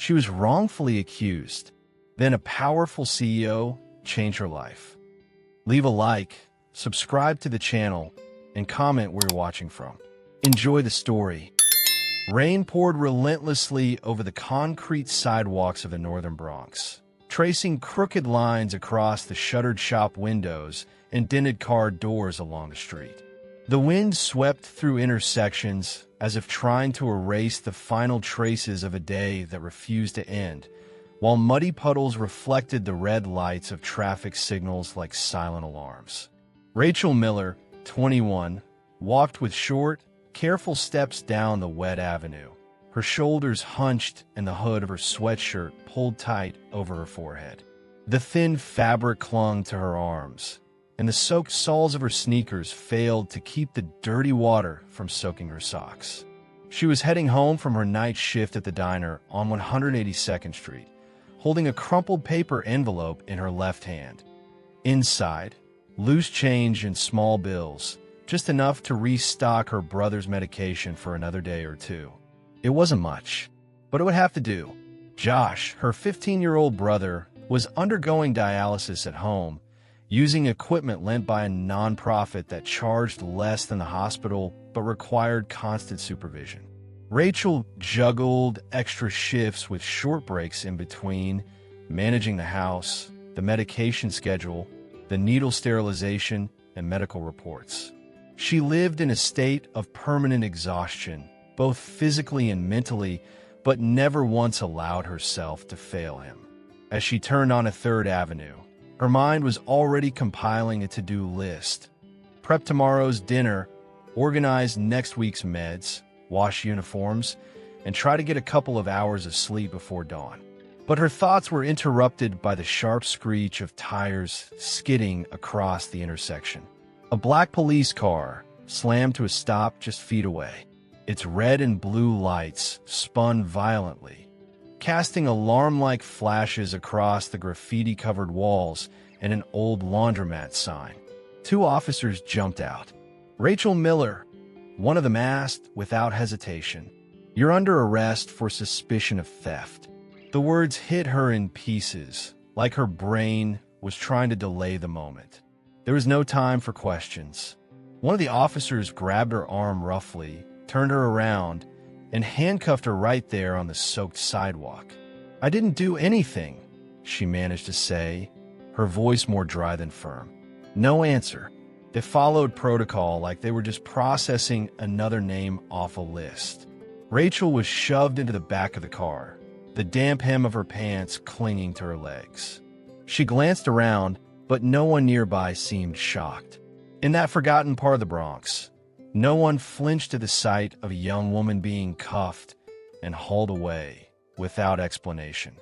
She was wrongfully accused. Then a powerful CEO changed her life. Leave a like, subscribe to the channel, and comment where you're watching from. Enjoy the story. Rain poured relentlessly over the concrete sidewalks of the northern Bronx, tracing crooked lines across the shuttered shop windows and dented car doors along the street. The wind swept through intersections as if trying to erase the final traces of a day that refused to end, while muddy puddles reflected the red lights of traffic signals like silent alarms. Rachel Miller, 21, walked with short, careful steps down the wet avenue, her shoulders hunched and the hood of her sweatshirt pulled tight over her forehead. The thin fabric clung to her arms, and the soaked soles of her sneakers failed to keep the dirty water from soaking her socks. She was heading home from her night shift at the diner on 182nd Street, holding a crumpled paper envelope in her left hand. Inside, loose change and small bills, just enough to restock her brother's medication for another day or two. It wasn't much, but it would have to do. Josh, her 15-year-old brother, was undergoing dialysis at home, using equipment lent by a nonprofit that charged less than the hospital but required constant supervision. Rachel juggled extra shifts with short breaks in between, managing the house, the medication schedule, the needle sterilization, and medical reports. She lived in a state of permanent exhaustion, both physically and mentally, but never once allowed herself to fail him. As she turned on 3rd Avenue, her mind was already compiling a to-do list. Prep tomorrow's dinner, organize next week's meds, wash uniforms, and try to get a couple of hours of sleep before dawn. But her thoughts were interrupted by the sharp screech of tires skidding across the intersection. A black police car slammed to a stop just feet away. Its red and blue lights spun violently, casting alarm-like flashes across the graffiti-covered walls and an old laundromat sign. 2 officers jumped out. Rachel Miller, one of them asked without hesitation, "You're under arrest for suspicion of theft." The words hit her in pieces, like her brain was trying to delay the moment. There was no time for questions. One of the officers grabbed her arm roughly, turned her around, and handcuffed her right there on the soaked sidewalk. "I didn't do anything," she managed to say, her voice more dry than firm. No answer. They followed protocol like they were just processing another name off a list. Rachel was shoved into the back of the car, the damp hem of her pants clinging to her legs. She glanced around, but no one nearby seemed shocked. In that forgotten part of the Bronx, no one flinched at the sight of a young woman being cuffed and hauled away without explanation.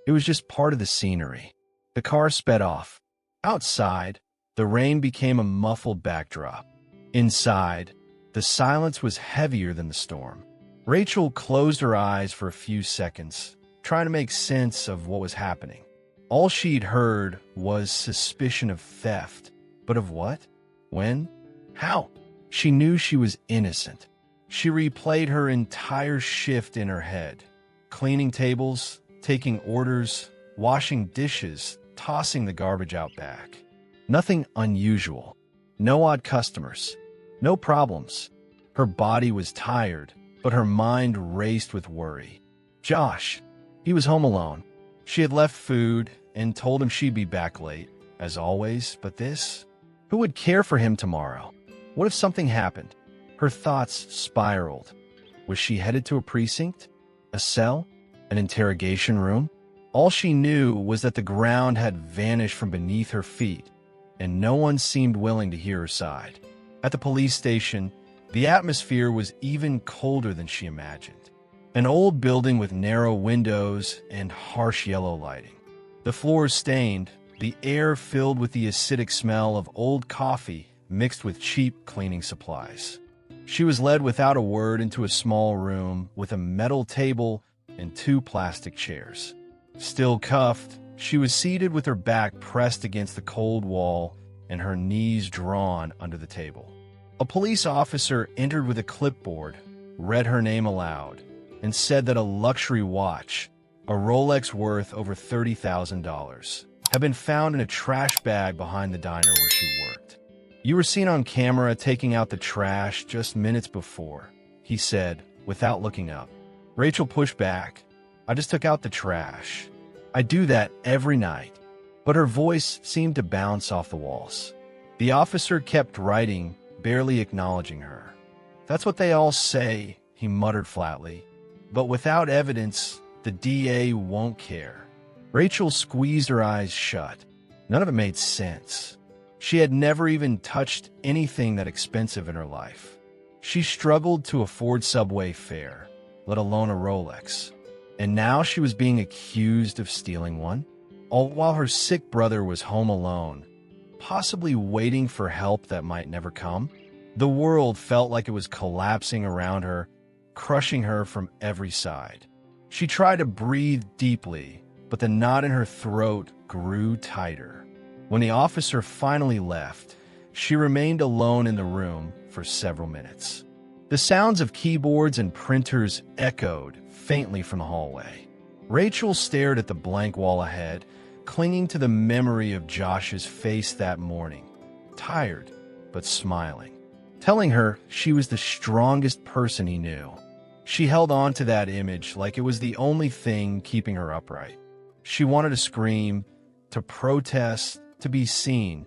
It was just part of the scenery. The car sped off. Outside, the rain became a muffled backdrop. Inside, the silence was heavier than the storm. Rachel closed her eyes for a few seconds, trying to make sense of what was happening. All she'd heard was suspicion of theft. But of what? When? How? She knew she was innocent. She replayed her entire shift in her head. Cleaning tables, taking orders, washing dishes, tossing the garbage out back. Nothing unusual. No odd customers. No problems. Her body was tired, but her mind raced with worry. Josh. He was home alone. She had left food and told him she'd be back late, as always, but this? Who would care for him tomorrow? What if something happened? Her thoughts spiraled. Was she headed to a precinct? A cell? An interrogation room? All she knew was that the ground had vanished from beneath her feet, and no one seemed willing to hear her side. At the police station, the atmosphere was even colder than she imagined. An old building with narrow windows and harsh yellow lighting. The floors stained, the air filled with the acidic smell of old coffee mixed with cheap cleaning supplies. She was led without a word into a small room with a metal table and 2 plastic chairs. Still cuffed, she was seated with her back pressed against the cold wall and her knees drawn under the table. A police officer entered with a clipboard, read her name aloud, and said that a luxury watch, a Rolex worth over $30,000, had been found in a trash bag behind the diner where she worked. "You were seen on camera taking out the trash just minutes before," he said, without looking up. Rachel pushed back. "I just took out the trash. I do that every night." But her voice seemed to bounce off the walls. The officer kept writing, barely acknowledging her. "That's what they all say," he muttered flatly. "But without evidence, the DA won't care." Rachel squeezed her eyes shut. None of it made sense. She had never even touched anything that expensive in her life. She struggled to afford subway fare, let alone a Rolex. And now she was being accused of stealing one, all while her sick brother was home alone, possibly waiting for help that might never come. The world felt like it was collapsing around her, crushing her from every side. She tried to breathe deeply, but the knot in her throat grew tighter. When the officer finally left, she remained alone in the room for several minutes. The sounds of keyboards and printers echoed faintly from the hallway. Rachel stared at the blank wall ahead, clinging to the memory of Josh's face that morning, tired but smiling, telling her she was the strongest person he knew. She held on to that image like it was the only thing keeping her upright. She wanted to scream, to protest, to be seen,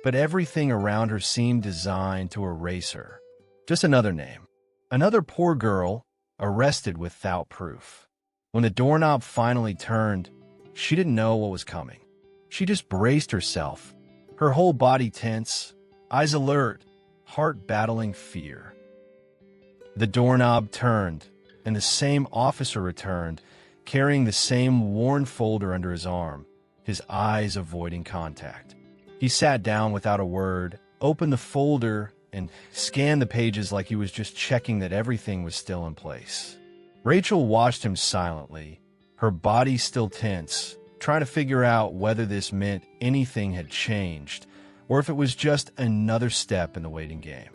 but everything around her seemed designed to erase her. Just another name. Another poor girl, arrested without proof. When the doorknob finally turned, she didn't know what was coming. She just braced herself, her whole body tense, eyes alert, heart battling fear. The doorknob turned, and the same officer returned, carrying the same worn folder under his arm, his eyes avoiding contact. He sat down without a word, opened the folder, and scanned the pages like he was just checking that everything was still in place. Rachel watched him silently, her body still tense, trying to figure out whether this meant anything had changed or if it was just another step in the waiting game.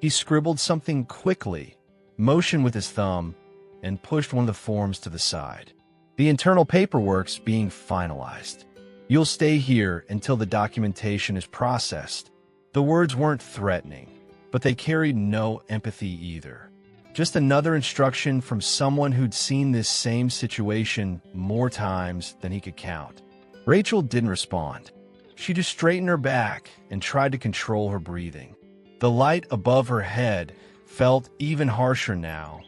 He scribbled something quickly, motioned with his thumb, and pushed one of the forms to the side. "The internal paperwork's being finalized. You'll stay here until the documentation is processed." The words weren't threatening, but they carried no empathy either. Just another instruction from someone who'd seen this same situation more times than he could count. Rachel didn't respond. She just straightened her back and tried to control her breathing. The light above her head felt even harsher now,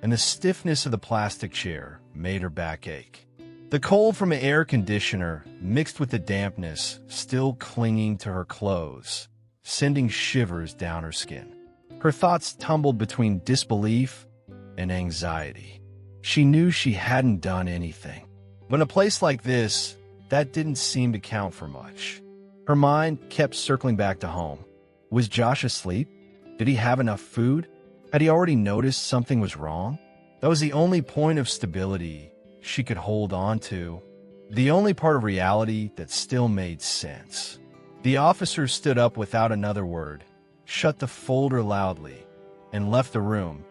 and the stiffness of the plastic chair made her back ache. The cold from the air conditioner mixed with the dampness still clinging to her clothes, sending shivers down her skin. Her thoughts tumbled between disbelief and anxiety. She knew she hadn't done anything. But in a place like this, that didn't seem to count for much. Her mind kept circling back to home. Was Josh asleep? Did he have enough food? Had he already noticed something was wrong? That was the only point of stability she could hold on to, the only part of reality that still made sense. The officer stood up without another word, shut the folder loudly, and left the room,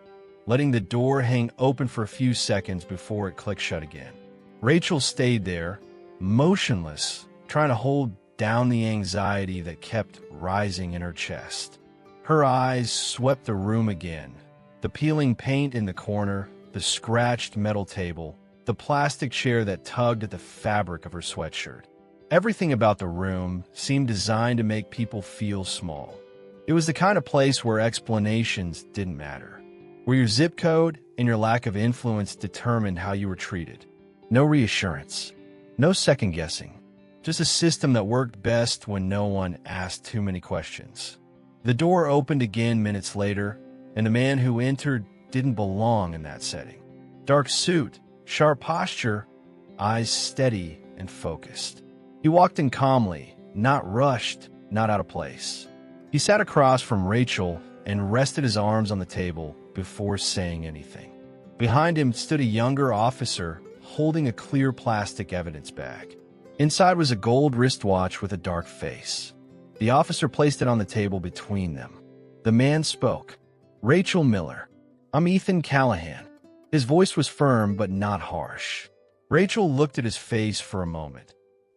letting the door hang open for a few seconds before it clicked shut again. Rachel stayed there, motionless, trying to hold down the anxiety that kept rising in her chest. Her eyes swept the room again, the peeling paint in the corner, the scratched metal table, the plastic chair that tugged at the fabric of her sweatshirt. Everything about the room seemed designed to make people feel small. It was the kind of place where explanations didn't matter, where your zip code and your lack of influence determined how you were treated. No reassurance, no second guessing, just a system that worked best when no one asked too many questions. The door opened again minutes later, and the man who entered didn't belong in that setting. Dark suit, sharp posture, eyes steady and focused. He walked in calmly, not rushed, not out of place. He sat across from Rachel and rested his arms on the table before saying anything. Behind him stood a younger officer holding a clear plastic evidence bag. Inside was a gold wristwatch with a dark face. The officer placed it on the table between them. The man spoke. "Rachel Miller. I'm Ethan Callahan." His voice was firm but not harsh. Rachel looked at his face for a moment,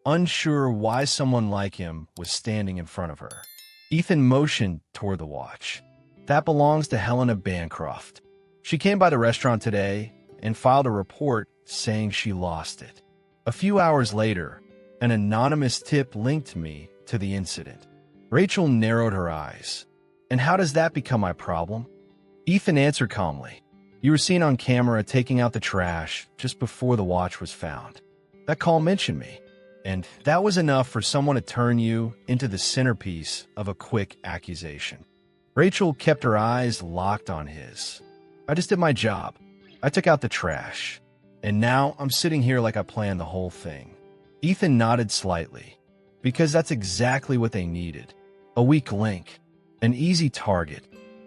unsure why someone like him was standing in front of her. Ethan motioned toward the watch. That belongs to Helena Bancroft. She came by the restaurant today and filed a report saying she lost it. A few hours later, an anonymous tip linked me to the incident. Rachel narrowed her eyes. And how does that become my problem? Ethan answered calmly. You were seen on camera taking out the trash just before the watch was found. That call mentioned me, and that was enough for someone to turn you into the centerpiece of a quick accusation. Rachel kept her eyes locked on his. I just did my job. I took out the trash, and now I'm sitting here like I planned the whole thing. Ethan nodded slightly, because that's exactly what they needed. A weak link, an easy target.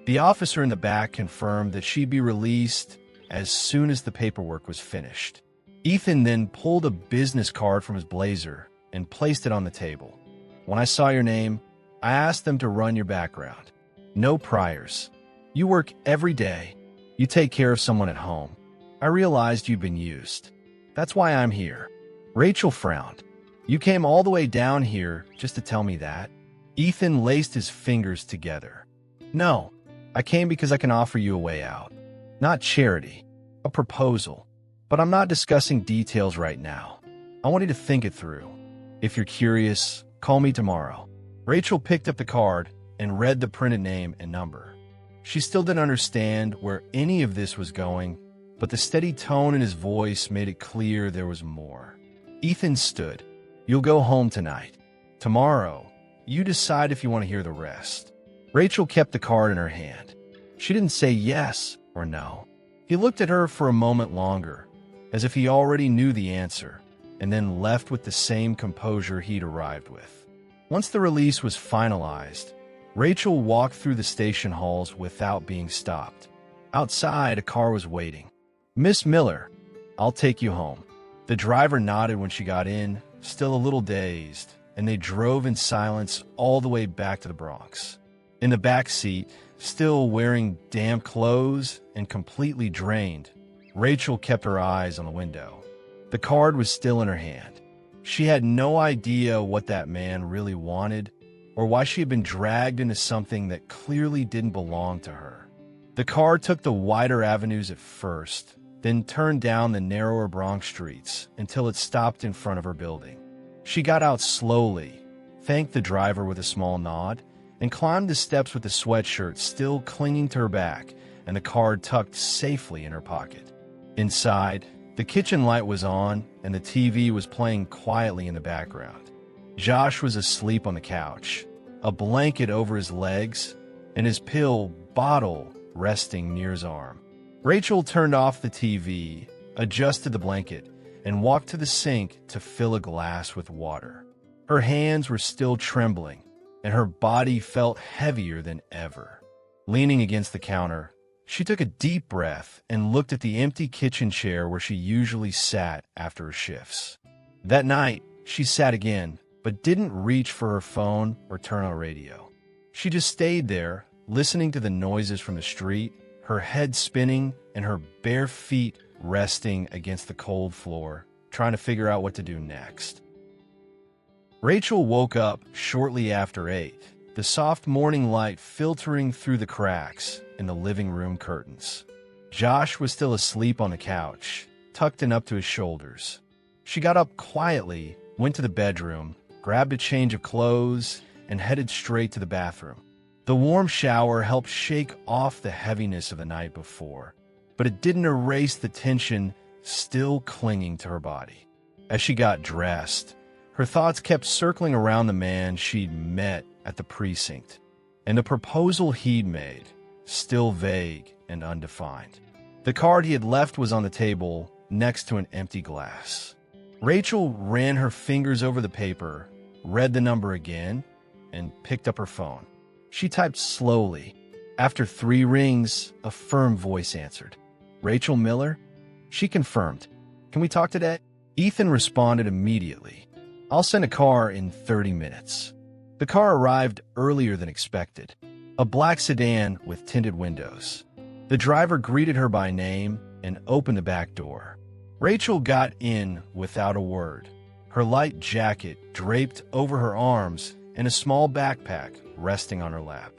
The officer in the back confirmed that she'd be released as soon as the paperwork was finished. Ethan then pulled a business card from his blazer and placed it on the table. When I saw your name, I asked them to run your background. No priors. You work every day. You take care of someone at home. I realized you'd been used. That's why I'm here. Rachel frowned. You came all the way down here just to tell me that? Ethan laced his fingers together. No, I came because I can offer you a way out. Not charity, a proposal. But I'm not discussing details right now. I want you to think it through. If you're curious, call me tomorrow. Rachel picked up the card and read the printed name and number. She still didn't understand where any of this was going, but the steady tone in his voice made it clear there was more. Ethan stood. You'll go home tonight. Tomorrow, you decide if you want to hear the rest. Rachel kept the card in her hand. She didn't say yes or no. He looked at her for a moment longer, as if he already knew the answer, and then left with the same composure he'd arrived with. Once the release was finalized, Rachel walked through the station halls without being stopped. Outside, a car was waiting. Miss Miller, I'll take you home. The driver nodded when she got in, still a little dazed, and they drove in silence all the way back to the Bronx. In the back seat, still wearing damp clothes and completely drained, Rachel kept her eyes on the window. The card was still in her hand. She had no idea what that man really wanted or why she had been dragged into something that clearly didn't belong to her. The car took the wider avenues at first, then turned down the narrower Bronx streets until it stopped in front of her building. She got out slowly, thanked the driver with a small nod, and climbed the steps with the sweatshirt still clinging to her back and the card tucked safely in her pocket. Inside, the kitchen light was on and the TV was playing quietly in the background. Josh was asleep on the couch, a blanket over his legs, and his pill bottle resting near his arm. Rachel turned off the TV, adjusted the blanket, and walked to the sink to fill a glass with water. Her hands were still trembling, and her body felt heavier than ever. Leaning against the counter, she took a deep breath and looked at the empty kitchen chair where she usually sat after her shifts. That night, she sat again, but didn't reach for her phone or turn on radio. She just stayed there, listening to the noises from the street, her head spinning and her bare feet resting against the cold floor, trying to figure out what to do next. Rachel woke up shortly after 8, the soft morning light filtering through the cracks in the living room curtains. Josh was still asleep on the couch, tucked in up to his shoulders. She got up quietly, went to the bedroom, grabbed a change of clothes, and headed straight to the bathroom. The warm shower helped shake off the heaviness of the night before, but it didn't erase the tension still clinging to her body. As she got dressed, her thoughts kept circling around the man she'd met at the precinct, and the proposal he'd made, still vague and undefined. The card he had left was on the table next to an empty glass. Rachel ran her fingers over the paper, read the number again, and picked up her phone. She typed slowly. After 3 rings, a firm voice answered. Rachel Miller? She confirmed. Can we talk today? Ethan responded immediately. I'll send a car in 30 minutes. The car arrived earlier than expected. A black sedan with tinted windows. The driver greeted her by name and opened the back door. Rachel got in without a word, her light jacket draped over her arms and a small backpack resting on her lap.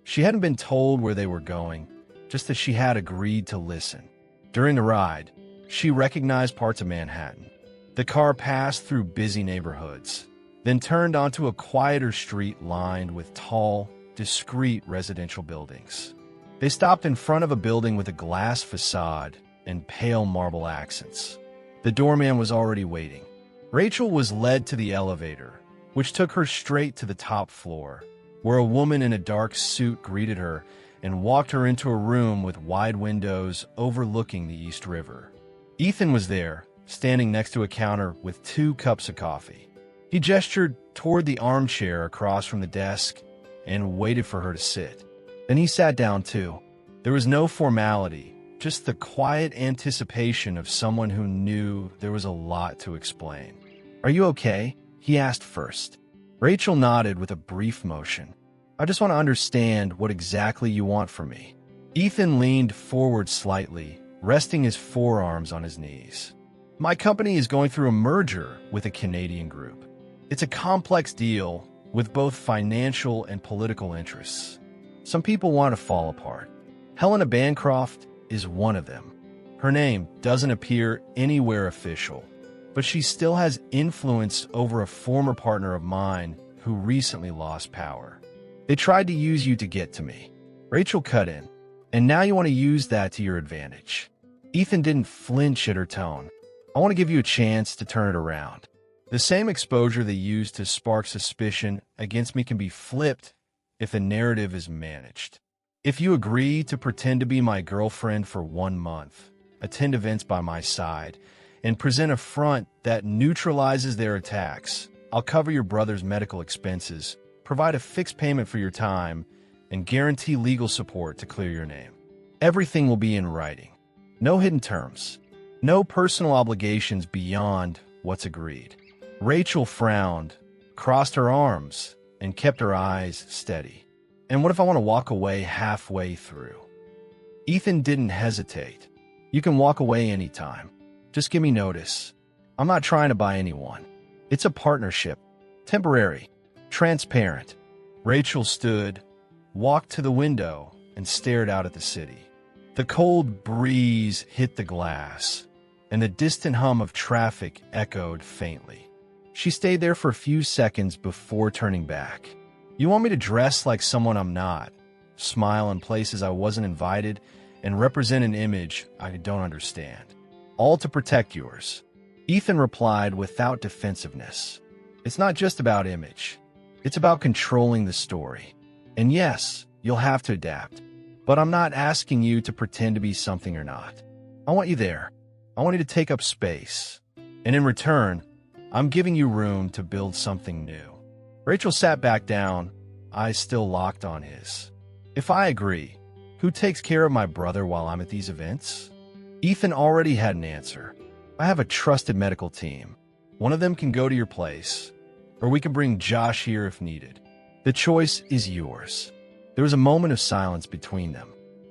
She hadn't been told where they were going, just that she had agreed to listen. During the ride, she recognized parts of Manhattan. The car passed through busy neighborhoods, then turned onto a quieter street lined with tall, discreet residential buildings. They stopped in front of a building with a glass facade and pale marble accents. The doorman was already waiting. Rachel was led to the elevator, which took her straight to the top floor, where a woman in a dark suit greeted her and walked her into a room with wide windows overlooking the East River. Ethan was there, standing next to a counter with 2 cups of coffee. He gestured toward the armchair across from the desk and waited for her to sit. Then he sat down too. There was no formality, just the quiet anticipation of someone who knew there was a lot to explain. "Are you okay?" he asked first. Rachel nodded with a brief motion. "I just want to understand what exactly you want from me." Ethan leaned forward slightly, resting his forearms on his knees. "My company is going through a merger with a Canadian group. It's a complex deal with both financial and political interests. Some people want to fall apart. Helena Bancroft is one of them. Her name doesn't appear anywhere official, but she still has influence over a former partner of mine who recently lost power. They tried to use you to get to me." Rachel cut in. "And now you want to use that to your advantage." Ethan didn't flinch at her tone. "I want to give you a chance to turn it around. The same exposure they used to spark suspicion against me can be flipped if the narrative is managed. If you agree to pretend to be my girlfriend for 1 month, attend events by my side, and present a front that neutralizes their attacks, I'll cover your brother's medical expenses, provide a fixed payment for your time, and guarantee legal support to clear your name. Everything will be in writing. No hidden terms. No personal obligations beyond what's agreed." Rachel frowned, crossed her arms, and kept her eyes steady. "And what if I want to walk away halfway through?" Ethan didn't hesitate. "You can walk away anytime. Just give me notice. I'm not trying to buy anyone. It's a partnership. Temporary. Transparent." Rachel stood, walked to the window, and stared out at the city. The cold breeze hit the glass, and the distant hum of traffic echoed faintly. She stayed there for a few seconds before turning back. "You want me to dress like someone I'm not, smile in places I wasn't invited, and represent an image I don't understand, all to protect yours?" Ethan replied without defensiveness. "It's not just about image. It's about controlling the story. And yes, you'll have to adapt. But I'm not asking you to pretend to be something you're not. I want you there. I want you to take up space. And in return, I'm giving you room to build something new." Rachel sat back down, eyes still locked on his. "If I agree, who takes care of my brother while I'm at these events?" Ethan already had an answer. "I have a trusted medical team. One of them can go to your place, or we can bring Josh here if needed. The choice is yours." There was a moment of silence between them.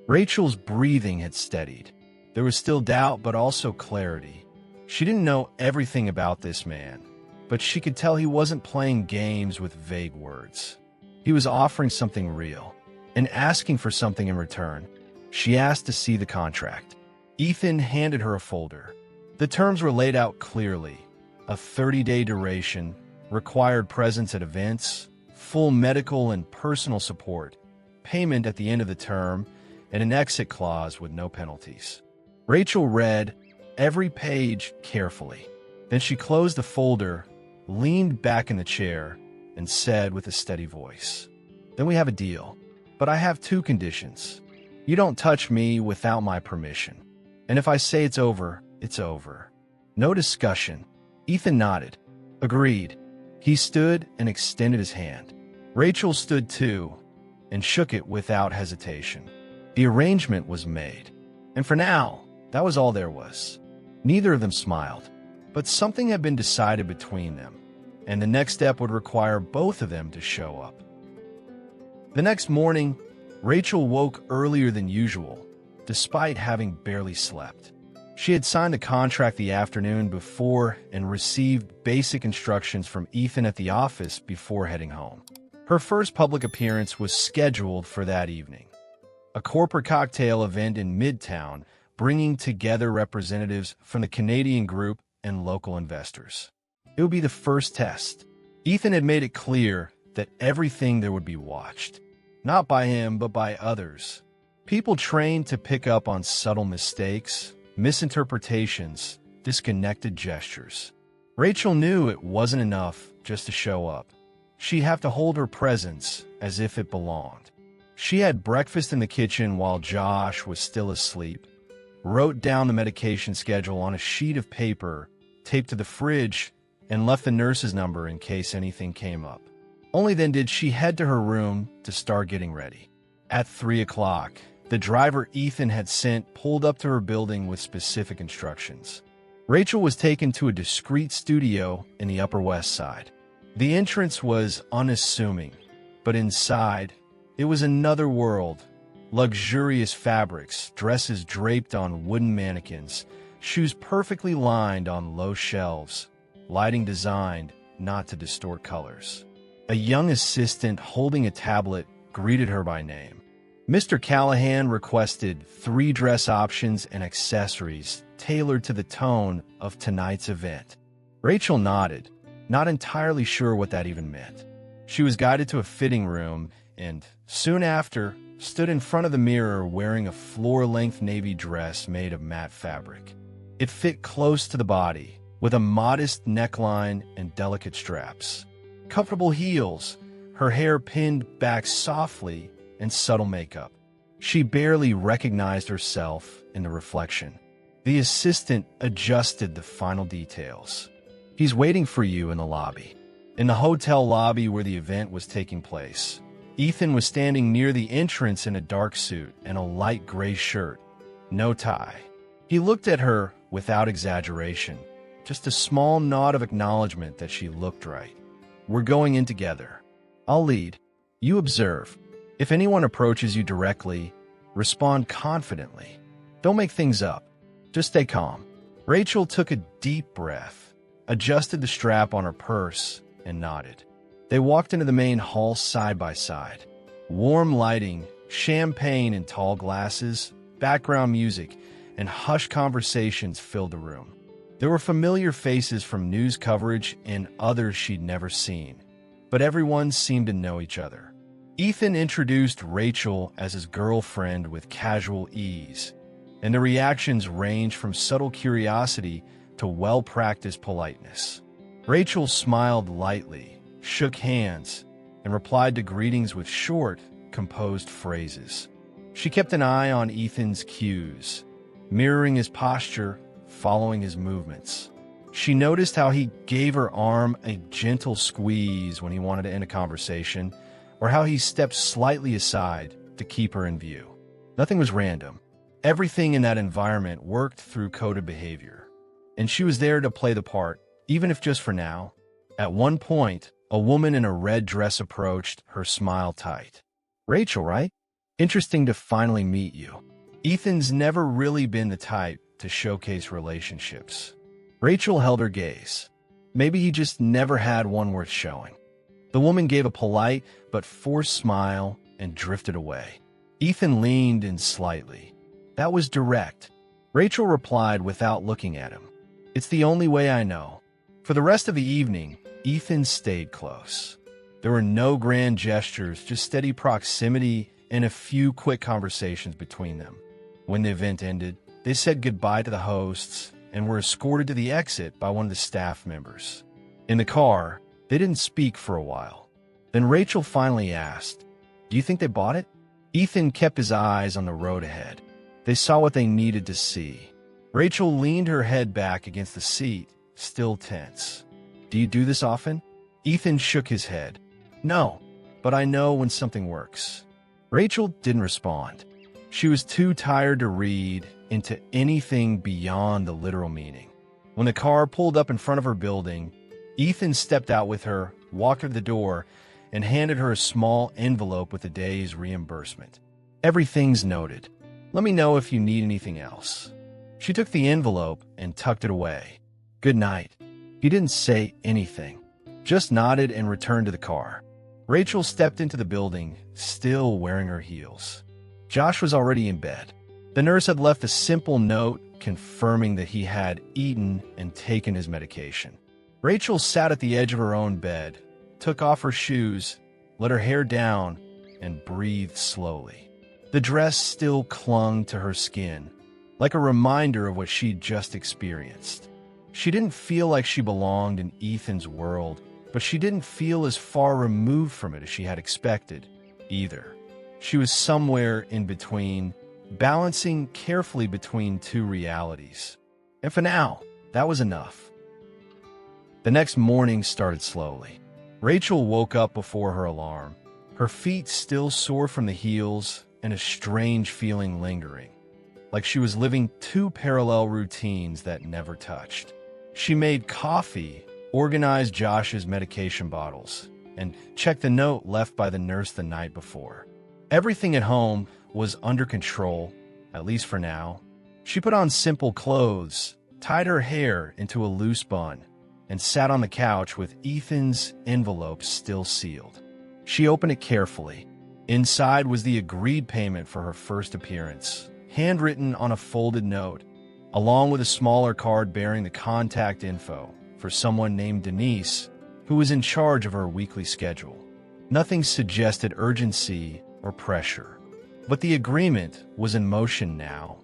Rachel's breathing had steadied. There was still doubt, but also clarity. She didn't know everything about this man, but she could tell he wasn't playing games with vague words. He was offering something real, and asking for something in return. She asked to see the contract. Ethan handed her a folder. The terms were laid out clearly. A 30-day duration, required presence at events, full medical and personal support, payment at the end of the term, and an exit clause with no penalties. Rachel read every page carefully. Then she closed the folder, leaned back in the chair, and said with a steady voice, "Then we have a deal. But I have 2 conditions. You don't touch me without my permission. And if I say it's over, it's over. No discussion." Ethan nodded. "Agreed." He stood and extended his hand. Rachel stood too, and shook it without hesitation. The arrangement was made. And for now, that was all there was. Neither of them smiled, but something had been decided between them, and the next step would require both of them to show up. The next morning, Rachel woke earlier than usual, despite having barely slept. She had signed the contract the afternoon before and received basic instructions from Ethan at the office before heading home. Her first public appearance was scheduled for that evening, a corporate cocktail event in Midtown, bringing together representatives from the Canadian group and local investors. It would be the first test. Ethan had made it clear that everything there would be watched, not by him, but by others. People trained to pick up on subtle mistakes, misinterpretations, disconnected gestures. Rachel knew it wasn't enough just to show up. She'd have to hold her presence as if it belonged. She had breakfast in the kitchen while Josh was still asleep, wrote down the medication schedule on a sheet of paper taped to the fridge, and left the nurse's number in case anything came up. Only then did she head to her room to start getting ready. At 3 o'clock, the driver Ethan had sent pulled up to her building with specific instructions. Rachel was taken to a discreet studio in the Upper West Side. The entrance was unassuming, but inside, it was another world. Luxurious fabrics, dresses draped on wooden mannequins, shoes perfectly lined on low shelves, lighting designed not to distort colors. A young assistant holding a tablet greeted her by name. Mr. Callahan requested 3 dress options and accessories tailored to the tone of tonight's event. Rachel nodded, not entirely sure what that even meant. She was guided to a fitting room and, soon after, stood in front of the mirror wearing a floor-length navy dress made of matte fabric. It fit close to the body, with a modest neckline and delicate straps. Comfortable heels, her hair pinned back softly, and subtle makeup. She barely recognized herself in the reflection. The assistant adjusted the final details. "He's waiting for you in the lobby." In the hotel lobby where the event was taking place, Ethan was standing near the entrance in a dark suit and a light gray shirt, no tie. He looked at her without exaggeration, just a small nod of acknowledgement that she looked right. "We're going in together. I'll lead. You observe. If anyone approaches you directly, respond confidently. Don't make things up. Just stay calm." Rachel took a deep breath, adjusted the strap on her purse, and nodded. They walked into the main hall side by side. Warm lighting, champagne in tall glasses, background music, and hushed conversations filled the room. There were familiar faces from news coverage and others she'd never seen, but everyone seemed to know each other. Ethan introduced Rachel as his girlfriend with casual ease, and the reactions ranged from subtle curiosity to well-practiced politeness. Rachel smiled lightly, shook hands, and replied to greetings with short, composed phrases. She kept an eye on Ethan's cues, mirroring his posture, following his movements. She noticed how he gave her arm a gentle squeeze when he wanted to end a conversation, or how he stepped slightly aside to keep her in view. Nothing was random. Everything in that environment worked through coded behavior, and she was there to play the part, even if just for now. At one point, a woman in a red dress approached, her smile tight. "Rachel, right? Interesting to finally meet you." Ethan's never really been the type to showcase relationships. Rachel held her gaze. Maybe he just never had one worth showing. The woman gave a polite but forced smile and drifted away. Ethan leaned in slightly. That was direct. Rachel replied without looking at him. "It's the only way I know." For the rest of the evening, Ethan stayed close. There were no grand gestures, just steady proximity and a few quick conversations between them. When the event ended, they said goodbye to the hosts and were escorted to the exit by one of the staff members. In the car, they didn't speak for a while. Then Rachel finally asked, "Do you think they bought it?" Ethan kept his eyes on the road ahead. They saw what they needed to see. Rachel leaned her head back against the seat, still tense. "Do you do this often?" Ethan shook his head. "No, but I know when something works." Rachel didn't respond. She was too tired to read into anything beyond the literal meaning. When the car pulled up in front of her building, Ethan stepped out with her, walked her to the door, and handed her a small envelope with the day's reimbursement. "Everything's noted. Let me know if you need anything else." She took the envelope and tucked it away. "Good night." He didn't say anything, just nodded and returned to the car. Rachel stepped into the building, still wearing her heels. Josh was already in bed. The nurse had left a simple note confirming that he had eaten and taken his medication. Rachel sat at the edge of her own bed, took off her shoes, let her hair down, and breathed slowly. The dress still clung to her skin, like a reminder of what she'd just experienced. She didn't feel like she belonged in Ethan's world, but she didn't feel as far removed from it as she had expected, either. She was somewhere in between, balancing carefully between two realities. And for now, that was enough. The next morning started slowly. Rachel woke up before her alarm, her feet still sore from the heels and a strange feeling lingering, like she was living two parallel routines that never touched. She made coffee, organized Josh's medication bottles, and checked the note left by the nurse the night before. Everything at home was under control, at least for now. She put on simple clothes, tied her hair into a loose bun, and sat on the couch with Ethan's envelope still sealed. She opened it carefully. Inside was the agreed payment for her first appearance, handwritten on a folded note, along with a smaller card bearing the contact info for someone named Denise, who was in charge of her weekly schedule. Nothing suggested urgency or pressure, but the agreement was in motion now,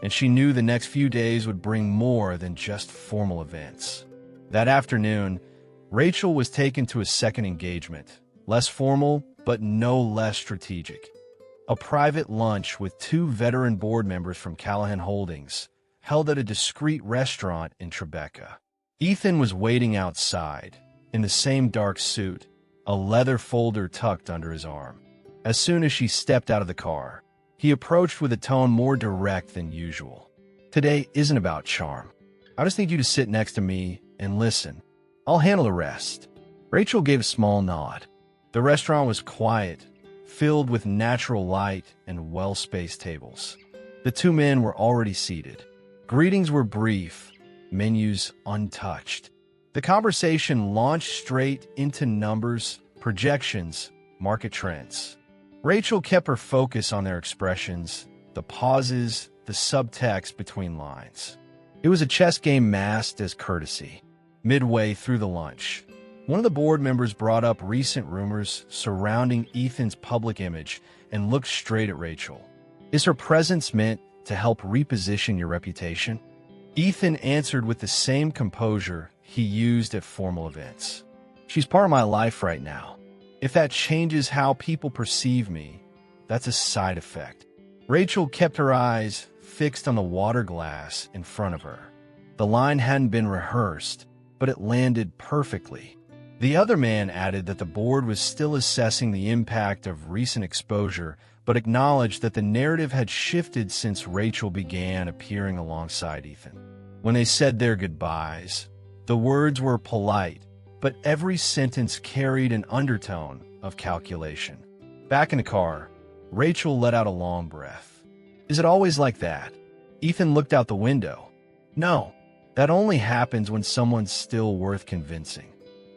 and she knew the next few days would bring more than just formal events. That afternoon, Rachel was taken to a second engagement, less formal but no less strategic. A private lunch with two veteran board members from Callahan Holdings, held at a discreet restaurant in Tribeca. Ethan was waiting outside, in the same dark suit, a leather folder tucked under his arm. As soon as she stepped out of the car, he approached with a tone more direct than usual. "Today isn't about charm. I just need you to sit next to me and listen. I'll handle the rest." Rachel gave a small nod. The restaurant was quiet, filled with natural light and well-spaced tables. The two men were already seated. Greetings were brief, menus untouched. The conversation launched straight into numbers, projections, market trends. Rachel kept her focus on their expressions, the pauses, the subtext between lines. It was a chess game masked as courtesy. Midway through the lunch, one of the board members brought up recent rumors surrounding Ethan's public image and looked straight at Rachel. "Is her presence meant to help reposition your reputation?" Ethan answered with the same composure he used at formal events. "She's part of my life right now. If that changes how people perceive me, that's a side effect." Rachel kept her eyes fixed on the water glass in front of her. The line hadn't been rehearsed, but it landed perfectly. The other man added that the board was still assessing the impact of recent exposure, but acknowledged that the narrative had shifted since Rachel began appearing alongside Ethan. When they said their goodbyes, the words were polite, but every sentence carried an undertone of calculation. Back in the car, Rachel let out a long breath. "Is it always like that?" Ethan looked out the window. "No, that only happens when someone's still worth convincing."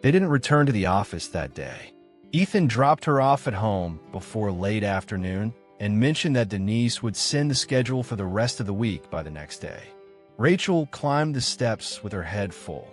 They didn't return to the office that day. Ethan dropped her off at home before late afternoon and mentioned that Denise would send the schedule for the rest of the week by the next day. Rachel climbed the steps with her head full.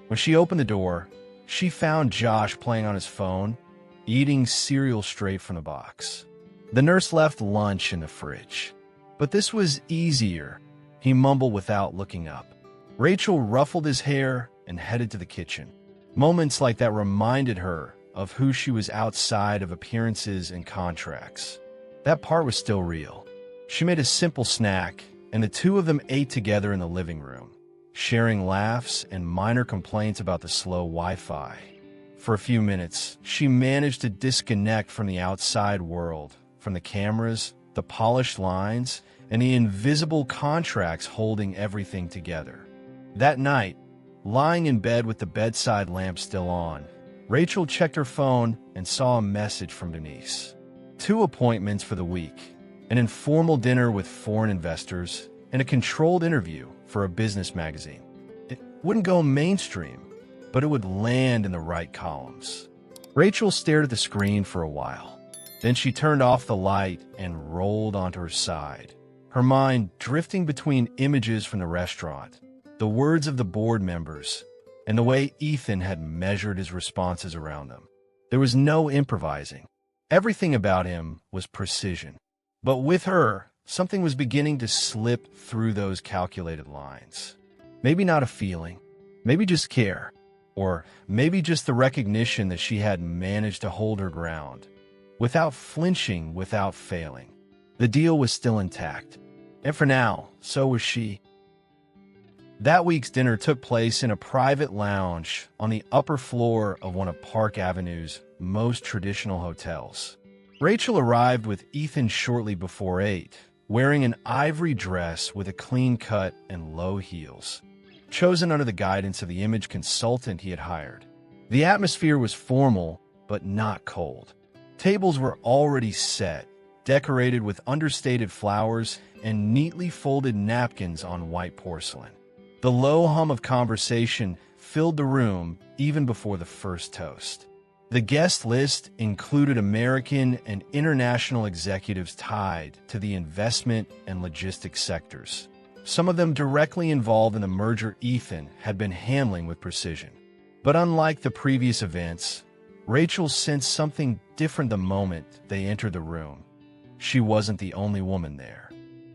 When she opened the door, she found Josh playing on his phone, eating cereal straight from the box. The nurse left lunch in the fridge. "But this was easier," he mumbled without looking up. Rachel ruffled his hair and headed to the kitchen. Moments like that reminded her of who she was outside of appearances and contracts. That part was still real. She made a simple snack, and the two of them ate together in the living room, sharing laughs and minor complaints about the slow Wi-Fi. For a few minutes, she managed to disconnect from the outside world, from the cameras, the polished lines, and the invisible contracts holding everything together. That night, lying in bed with the bedside lamp still on, Rachel checked her phone and saw a message from Denise. 2 appointments for the week, an informal dinner with foreign investors, and a controlled interview for a business magazine. It wouldn't go mainstream, but it would land in the right columns. Rachel stared at the screen for a while. Then she turned off the light and rolled onto her side, her mind drifting between images from the restaurant, the words of the board members, and the way Ethan had measured his responses around them. There was no improvising. Everything about him was precision. But with her, something was beginning to slip through those calculated lines. Maybe not a feeling, maybe just care, or maybe just the recognition that she had managed to hold her ground, without flinching, without failing. The deal was still intact, and for now, so was she. That week's dinner took place in a private lounge on the upper floor of one of Park Avenue's most traditional hotels. Rachel arrived with Ethan shortly before 8, wearing an ivory dress with a clean cut and low heels, chosen under the guidance of the image consultant he had hired. The atmosphere was formal, but not cold. Tables were already set, decorated with understated flowers and neatly folded napkins on white porcelain. The low hum of conversation filled the room even before the first toast. The guest list included American and international executives tied to the investment and logistics sectors, some of them directly involved in the merger Ethan had been handling with precision. But unlike the previous events, Rachel sensed something different the moment they entered the room. She wasn't the only woman there.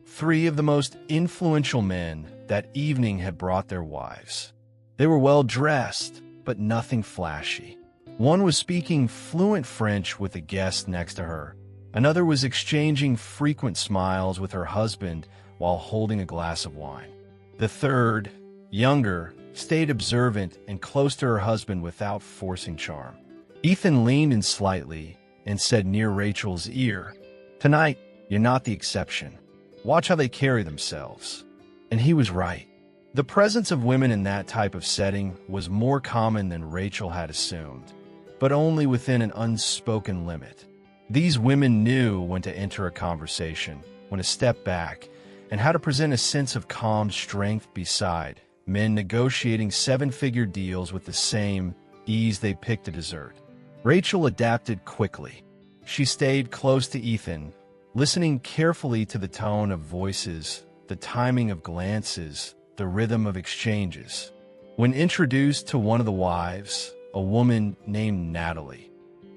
3 of the most influential men that evening had brought their wives. They were well dressed, but nothing flashy. One was speaking fluent French with a guest next to her. Another was exchanging frequent smiles with her husband while holding a glass of wine. The third, younger, stayed observant and close to her husband without forcing charm. Ethan leaned in slightly and said near Rachel's ear, "Tonight, you're not the exception. Watch how they carry themselves." And he was right. The presence of women in that type of setting was more common than Rachel had assumed, but only within an unspoken limit. These women knew when to enter a conversation, when to step back, and how to present a sense of calm strength beside men negotiating 7-figure deals with the same ease they picked a dessert. Rachel adapted quickly. She stayed close to Ethan, listening carefully to the tone of voices, the timing of glances, the rhythm of exchanges. When introduced to one of the wives, a woman named Natalie,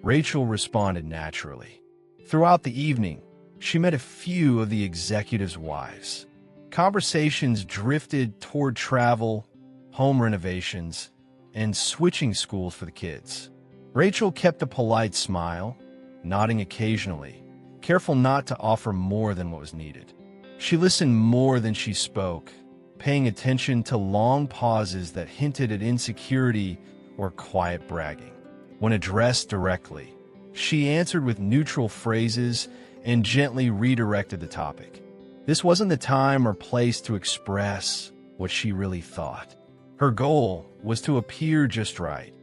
Rachel responded naturally. Throughout the evening, she met a few of the executives' wives. Conversations drifted toward travel, home renovations, and switching schools for the kids. Rachel kept a polite smile, nodding occasionally, careful not to offer more than what was needed. She listened more than she spoke, paying attention to long pauses that hinted at insecurity or quiet bragging. When addressed directly, she answered with neutral phrases and gently redirected the topic. This wasn't the time or place to express what she really thought. Her goal was to appear just right,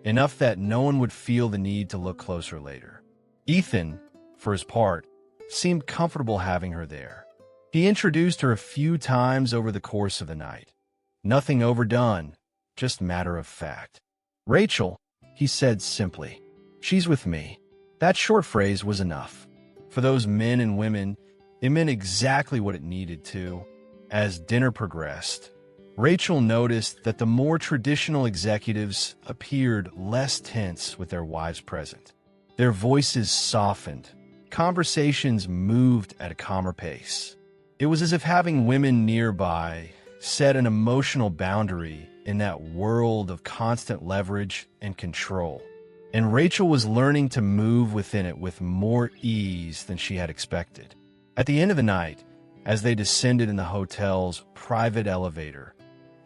enough that no one would feel the need to look closer later. Ethan, for his part, seemed comfortable having her there. He introduced her a few times over the course of the night. Nothing overdone, just matter of fact. "Rachel," he said simply, "she's with me." That short phrase was enough. For those men and women, it meant exactly what it needed to. As dinner progressed, Rachel noticed that the more traditional executives appeared less tense with their wives present. Their voices softened. Conversations moved at a calmer pace. It was as if having women nearby set an emotional boundary in that world of constant leverage and control. And Rachel was learning to move within it with more ease than she had expected. At the end of the night, as they descended in the hotel's private elevator,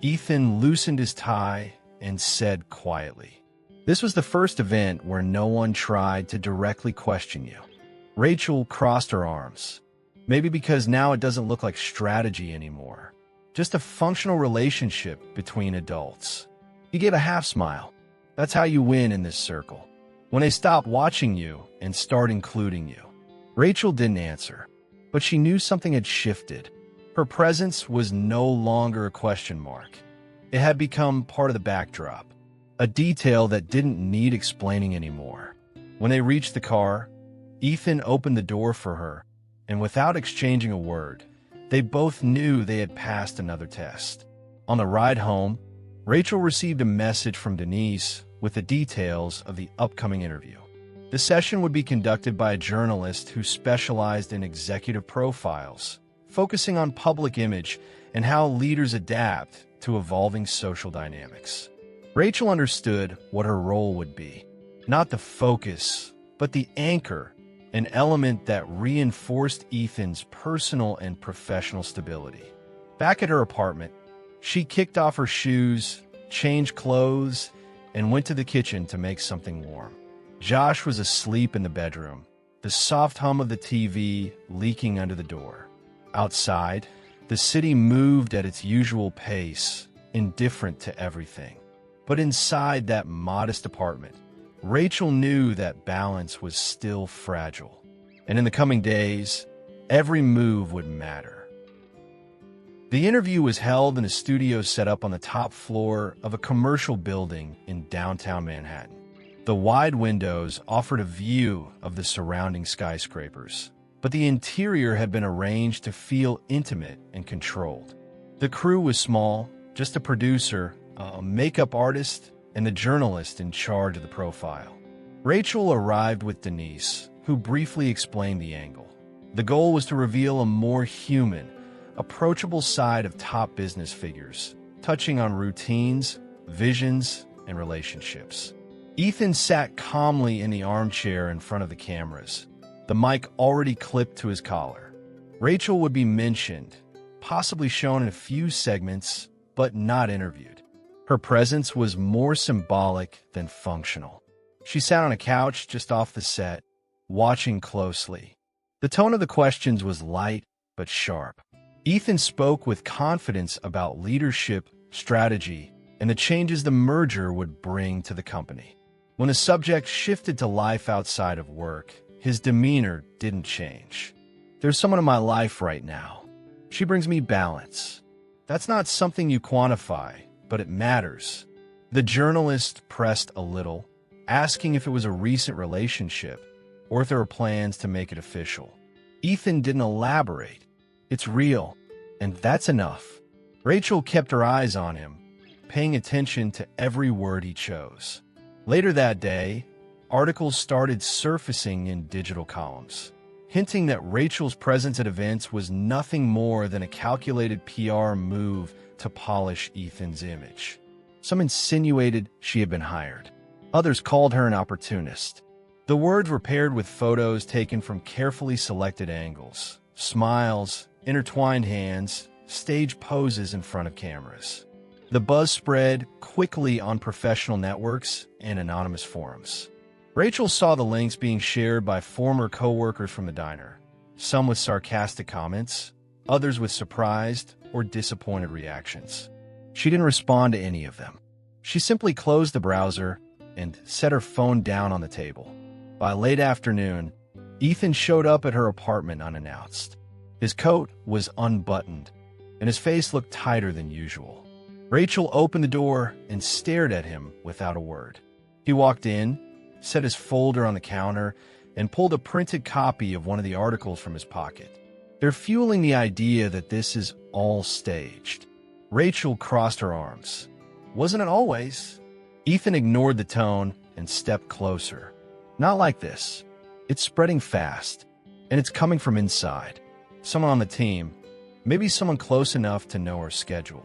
Ethan loosened his tie and said quietly, "This was the first event where no one tried to directly question you." Rachel crossed her arms. Maybe because now it doesn't look like strategy anymore. Just a functional relationship between adults. He gave a half smile. That's how you win in this circle. When they stop watching you and start including you. Rachel didn't answer, but she knew something had shifted. Her presence was no longer a question mark. It had become part of the backdrop, a detail that didn't need explaining anymore. When they reached the car, Ethan opened the door for her, and without exchanging a word, they both knew they had passed another test. On the ride home, Rachel received a message from Denise with the details of the upcoming interview. The session would be conducted by a journalist who specialized in executive profiles, focusing on public image and how leaders adapt to evolving social dynamics. Rachel understood what her role would be, not the focus, but the anchor, an element that reinforced Ethan's personal and professional stability. Back at her apartment, she kicked off her shoes, changed clothes, and went to the kitchen to make something warm. Josh was asleep in the bedroom, the soft hum of the TV leaking under the door. Outside, the city moved at its usual pace, indifferent to everything. But inside that modest apartment, Rachel knew that balance was still fragile. And in the coming days, every move would matter. The interview was held in a studio set up on the top floor of a commercial building in downtown Manhattan. The wide windows offered a view of the surrounding skyscrapers, but the interior had been arranged to feel intimate and controlled. The crew was small, just a producer, a makeup artist, and the journalist in charge of the profile. Rachel arrived with Denise, who briefly explained the angle. The goal was to reveal a more human, approachable side of top business figures, touching on routines, visions, and relationships. Ethan sat calmly in the armchair in front of the cameras, the mic already clipped to his collar. Rachel would be mentioned, possibly shown in a few segments, but not interviewed. Her presence was more symbolic than functional. She sat on a couch just off the set, watching closely. The tone of the questions was light but sharp. Ethan spoke with confidence about leadership, strategy, and the changes the merger would bring to the company. When the subject shifted to life outside of work, his demeanor didn't change. There's someone in my life right now. She brings me balance. That's not something you quantify, but it matters. The journalist pressed a little, asking if it was a recent relationship or if there were plans to make it official. Ethan didn't elaborate. It's real, and that's enough. Rachel kept her eyes on him, paying attention to every word he chose. Later that day, articles started surfacing in digital columns, hinting that Rachel's presence at events was nothing more than a calculated PR move to polish Ethan's image. Some insinuated she had been hired. Others called her an opportunist. The words were paired with photos taken from carefully selected angles, smiles, intertwined hands, stage poses in front of cameras. The buzz spread quickly on professional networks and anonymous forums. Rachel saw the links being shared by former co-workers from the diner, some with sarcastic comments, others with surprised or disappointed reactions. She didn't respond to any of them. She simply closed the browser and set her phone down on the table. By late afternoon, Ethan showed up at her apartment unannounced. His coat was unbuttoned, and his face looked tighter than usual. Rachel opened the door and stared at him without a word. He walked in, set his folder on the counter, and pulled a printed copy of one of the articles from his pocket. They're fueling the idea that this is all staged. Rachel crossed her arms. Wasn't it always? Ethan ignored the tone and stepped closer. Not like this. It's spreading fast, and it's coming from inside. Someone on the team, maybe someone close enough to know her schedule.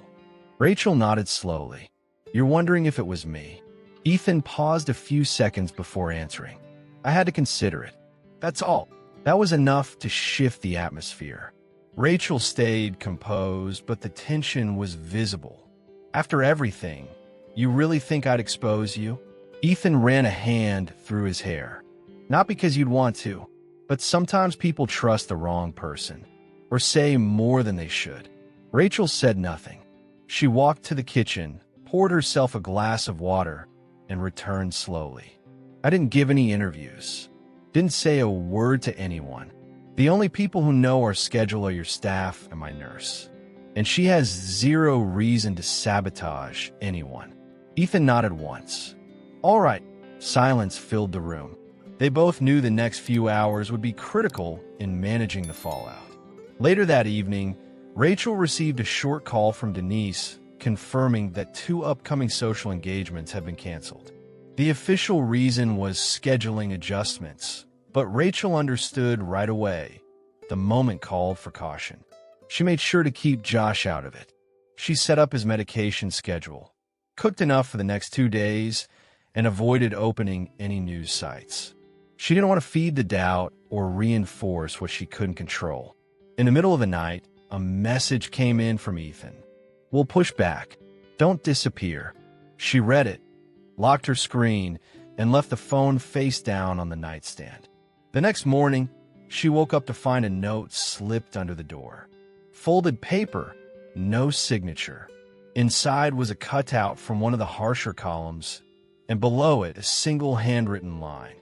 Rachel nodded slowly. You're wondering if it was me. Ethan paused a few seconds before answering. I had to consider it. That's all. That was enough to shift the atmosphere. Rachel stayed composed, but the tension was visible. After everything, you really think I'd expose you? Ethan ran a hand through his hair. Not because you'd want to, but sometimes people trust the wrong person, or say more than they should. Rachel said nothing. She walked to the kitchen, poured herself a glass of water, and returned slowly. I didn't give any interviews. Didn't say a word to anyone. The only people who know our schedule are your staff and my nurse. And she has zero reason to sabotage anyone. Ethan nodded once. All right. Silence filled the room. They both knew the next few hours would be critical in managing the fallout. Later that evening, Rachel received a short call from Denise confirming that 2 upcoming social engagements had been canceled. The official reason was scheduling adjustments, but Rachel understood right away. The moment called for caution. She made sure to keep Josh out of it. She set up his medication schedule, cooked enough for the next 2 days, and avoided opening any news sites. She didn't want to feed the doubt or reinforce what she couldn't control. In the middle of the night, a message came in from Ethan. We'll push back. Don't disappear. She read it, locked her screen, and left the phone face down on the nightstand. The next morning, she woke up to find a note slipped under the door. Folded paper, no signature. Inside was a cutout from one of the harsher columns, and below it a single handwritten line.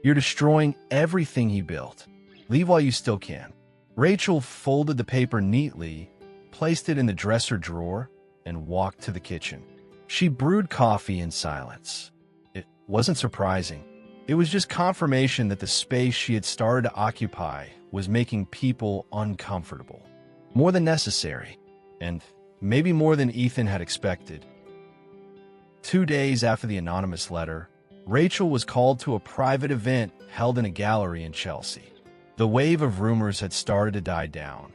You're destroying everything he built. Leave while you still can. Rachel folded the paper neatly, placed it in the dresser drawer, and walked to the kitchen. She brewed coffee in silence. It wasn't surprising. It was just confirmation that the space she had started to occupy was making people uncomfortable. More than necessary, and maybe more than Ethan had expected. 2 days after the anonymous letter, Rachel was called to a private event held in a gallery in Chelsea. The wave of rumors had started to die down,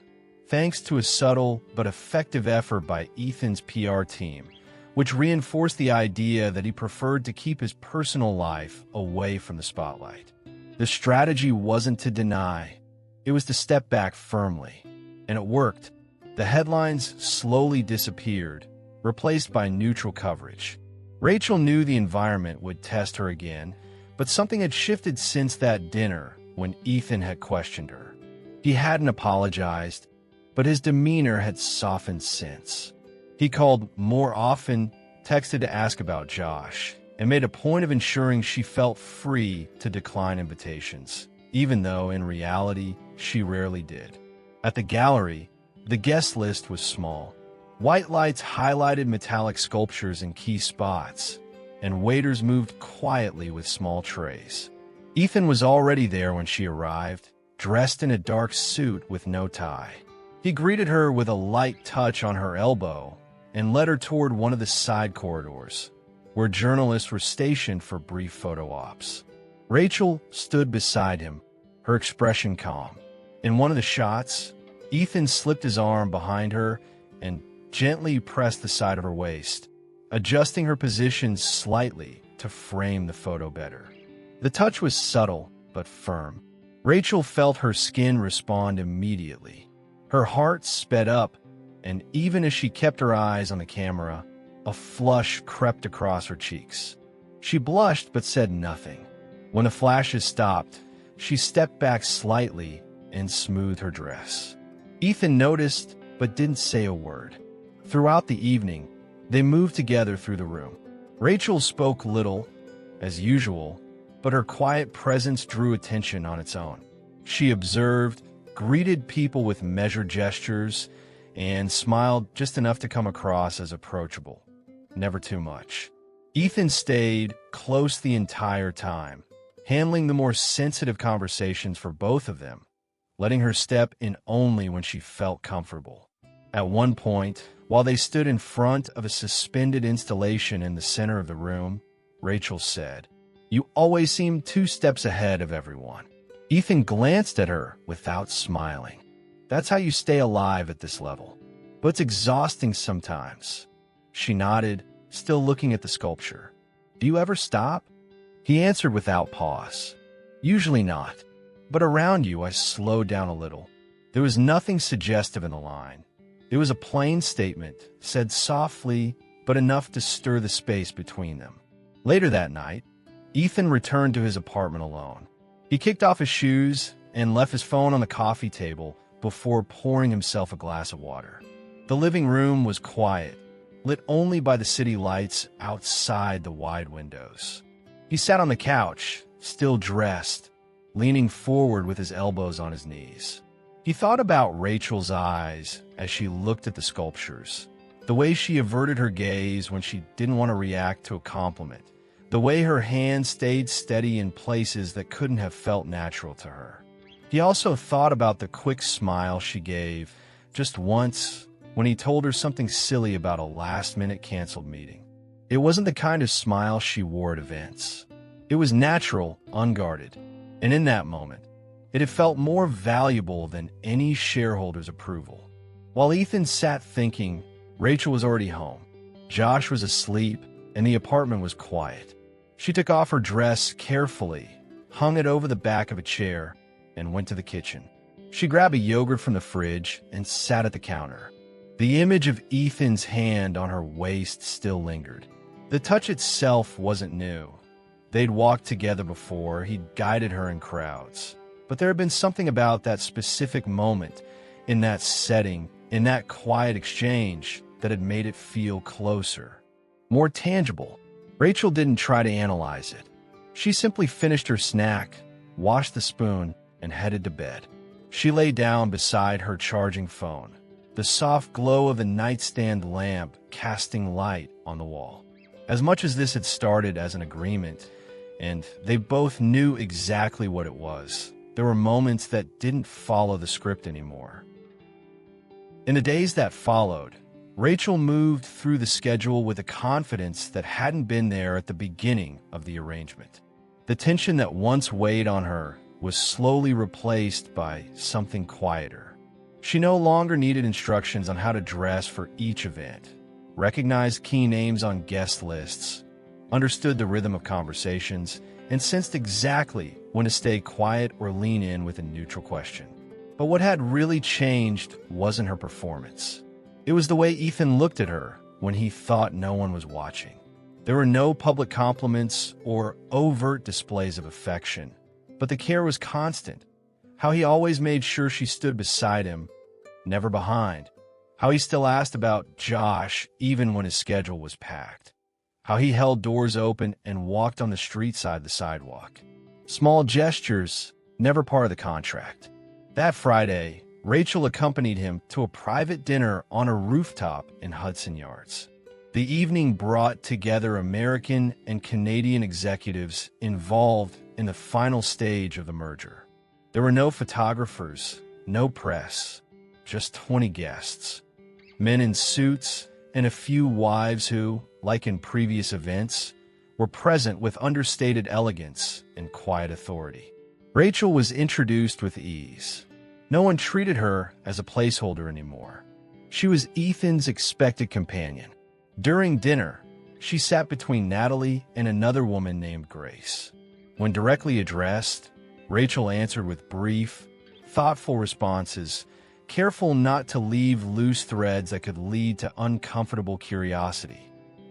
thanks to a subtle but effective effort by Ethan's PR team, which reinforced the idea that he preferred to keep his personal life away from the spotlight. The strategy wasn't to deny, it was to step back firmly. And it worked. The headlines slowly disappeared, replaced by neutral coverage. Rachel knew the environment would test her again, but something had shifted since that dinner when Ethan had questioned her. He hadn't apologized, but his demeanor had softened since. He called more often, texted to ask about Josh, and made a point of ensuring she felt free to decline invitations, even though in reality she rarely did. At the gallery, the guest list was small. White lights highlighted metallic sculptures in key spots, and waiters moved quietly with small trays. Ethan was already there when she arrived, dressed in a dark suit with no tie. He greeted her with a light touch on her elbow and led her toward one of the side corridors, where journalists were stationed for brief photo ops. Rachel stood beside him, her expression calm. In one of the shots, Ethan slipped his arm behind her and gently pressed the side of her waist, adjusting her position slightly to frame the photo better. The touch was subtle but firm. Rachel felt her skin respond immediately. Her heart sped up, and even as she kept her eyes on the camera, a flush crept across her cheeks. She blushed but said nothing. When the flashes stopped, she stepped back slightly and smoothed her dress. Ethan noticed but didn't say a word. Throughout the evening, they moved together through the room. Rachel spoke little, as usual, but her quiet presence drew attention on its own. She observed, greeted people with measured gestures, and smiled just enough to come across as approachable. Never too much. Ethan stayed close the entire time, handling the more sensitive conversations for both of them, letting her step in only when she felt comfortable. At one point, while they stood in front of a suspended installation in the center of the room, Rachel said, "You always seem 2 steps ahead of everyone." Ethan glanced at her without smiling. "That's how you stay alive at this level. But it's exhausting sometimes." She nodded, still looking at the sculpture. "Do you ever stop?" He answered without pause. "Usually not. But around you, I slowed down a little." There was nothing suggestive in the line. It was a plain statement, said softly, but enough to stir the space between them. Later that night, Ethan returned to his apartment alone. He kicked off his shoes and left his phone on the coffee table before pouring himself a glass of water. The living room was quiet, lit only by the city lights outside the wide windows. He sat on the couch, still dressed, leaning forward with his elbows on his knees. He thought about Rachel's eyes as she looked at the sculptures, the way she averted her gaze when she didn't want to react to a compliment, the way her hands stayed steady in places that couldn't have felt natural to her. He also thought about the quick smile she gave just once when he told her something silly about a last-minute canceled meeting. It wasn't the kind of smile she wore at events. It was natural, unguarded, and in that moment, it had felt more valuable than any shareholder's approval. While Ethan sat thinking, Rachel was already home. Josh was asleep, and the apartment was quiet. She took off her dress carefully, hung it over the back of a chair, and went to the kitchen. She grabbed a yogurt from the fridge and sat at the counter. The image of Ethan's hand on her waist still lingered. The touch itself wasn't new. They'd walked together before, he'd guided her in crowds. But there had been something about that specific moment, in that setting, in that quiet exchange, that had made it feel closer, more tangible. Rachel didn't try to analyze it. She simply finished her snack, washed the spoon, and headed to bed. She lay down beside her charging phone, the soft glow of the nightstand lamp casting light on the wall. As much as this had started as an agreement, and they both knew exactly what it was, there were moments that didn't follow the script anymore. In the days that followed, Rachel moved through the schedule with a confidence that hadn't been there at the beginning of the arrangement. The tension that once weighed on her was slowly replaced by something quieter. She no longer needed instructions on how to dress for each event, recognized key names on guest lists, understood the rhythm of conversations, and sensed exactly when to stay quiet or lean in with a neutral question. But what had really changed wasn't her performance. It was the way Ethan looked at her when he thought no one was watching. There were no public compliments or overt displays of affection, but the care was constant. How he always made sure she stood beside him, never behind. How he still asked about Josh even when his schedule was packed. How he held doors open and walked on the street side of the sidewalk. Small gestures, never part of the contract. That Friday, Rachel accompanied him to a private dinner on a rooftop in Hudson Yards. The evening brought together American and Canadian executives involved in the final stage of the merger. There were no photographers, no press, just 20 guests. Men in suits and a few wives who, like in previous events, were present with understated elegance and quiet authority. Rachel was introduced with ease. No one treated her as a placeholder anymore. She was Ethan's expected companion. During dinner, she sat between Natalie and another woman named Grace. When directly addressed, Rachel answered with brief, thoughtful responses, careful not to leave loose threads that could lead to uncomfortable curiosity.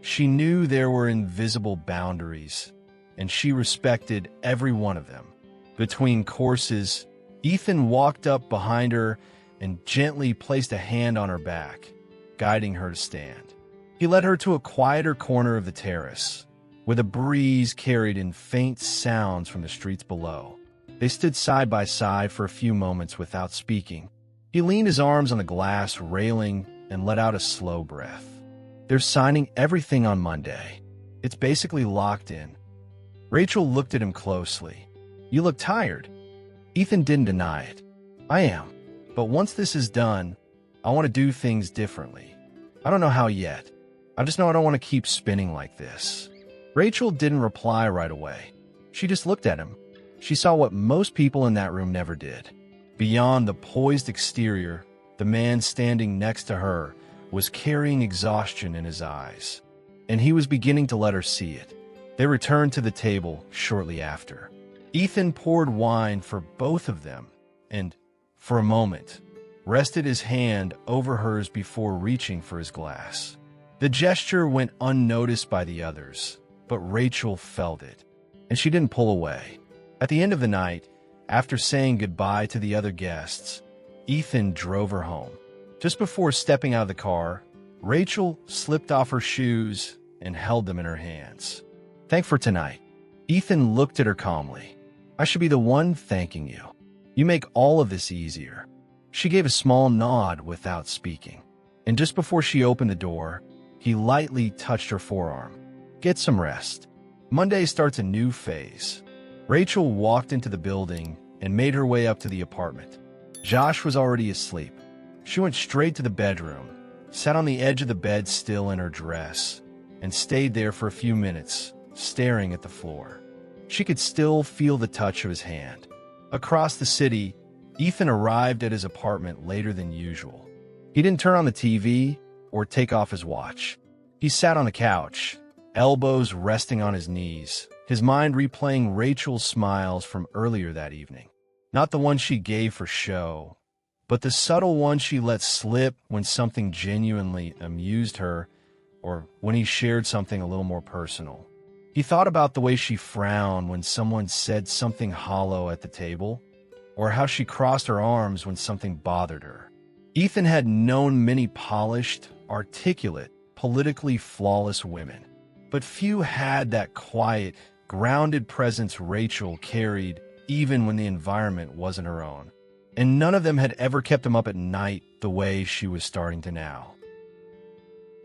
She knew there were invisible boundaries, and she respected every one of them. Between courses, Ethan walked up behind her and gently placed a hand on her back, guiding her to stand. He led her to a quieter corner of the terrace, where the breeze carried in faint sounds from the streets below. They stood side by side for a few moments without speaking. He leaned his arms on the glass railing and let out a slow breath. They're signing everything on Monday. It's basically locked in. Rachel looked at him closely. You look tired. Ethan didn't deny it. I am. But once this is done, I want to do things differently. I don't know how yet. I just know I don't want to keep spinning like this. Rachel didn't reply right away. She just looked at him. She saw what most people in that room never did. Beyond the poised exterior, the man standing next to her was carrying exhaustion in his eyes, and he was beginning to let her see it. They returned to the table shortly after. Ethan poured wine for both of them and, for a moment, rested his hand over hers before reaching for his glass. The gesture went unnoticed by the others, but Rachel felt it, and she didn't pull away. At the end of the night, after saying goodbye to the other guests, Ethan drove her home. Just before stepping out of the car, Rachel slipped off her shoes and held them in her hands. Thanks for tonight. Ethan looked at her calmly. I should be the one thanking you. You make all of this easier." She gave a small nod without speaking, and just before she opened the door, he lightly touched her forearm. "Get some rest. Monday starts a new phase." Rachel walked into the building and made her way up to the apartment. Josh was already asleep. She went straight to the bedroom, sat on the edge of the bed still in her dress, and stayed there for a few minutes, staring at the floor. She could still feel the touch of his hand. Across the city, Ethan arrived at his apartment later than usual. He didn't turn on the TV or take off his watch. He sat on the couch, elbows resting on his knees, his mind replaying Rachel's smiles from earlier that evening. Not the one she gave for show, but the subtle one she let slip when something genuinely amused her or when he shared something a little more personal. He thought about the way she frowned when someone said something hollow at the table, or how she crossed her arms when something bothered her. Ethan had known many polished, articulate, politically flawless women, but few had that quiet, grounded presence Rachel carried even when the environment wasn't her own. And none of them had ever kept him up at night the way she was starting to now.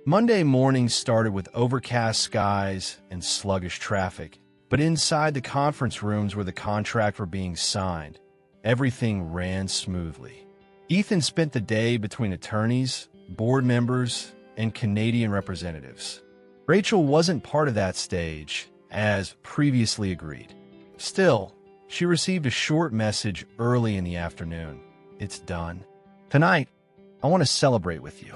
Monday morning started with overcast skies and sluggish traffic, but inside the conference rooms where the contracts were being signed, everything ran smoothly. Ethan spent the day between attorneys, board members, and Canadian representatives. Rachel wasn't part of that stage, as previously agreed. Still, she received a short message early in the afternoon. "It's done. Tonight, I want to celebrate with you."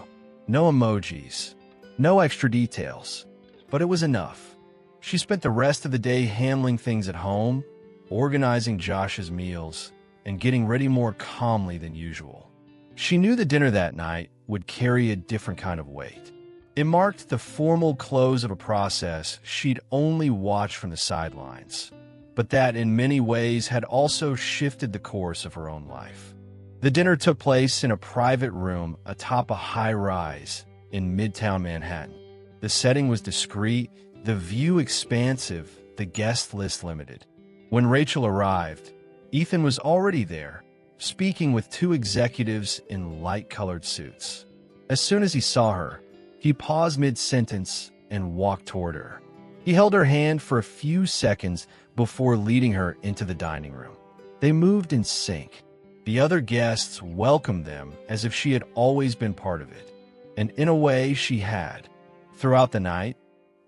No emojis, no extra details, but it was enough. She spent the rest of the day handling things at home, organizing Josh's meals, and getting ready more calmly than usual. She knew the dinner that night would carry a different kind of weight. It marked the formal close of a process she'd only watched from the sidelines, but that in many ways had also shifted the course of her own life. The dinner took place in a private room atop a high-rise in Midtown Manhattan. The setting was discreet, the view expansive, the guest list limited. When Rachel arrived, Ethan was already there, speaking with two executives in light-colored suits. As soon as he saw her, he paused mid-sentence and walked toward her. He held her hand for a few seconds before leading her into the dining room. They moved in sync. The other guests welcomed them as if she had always been part of it. And in a way, she had. Throughout the night,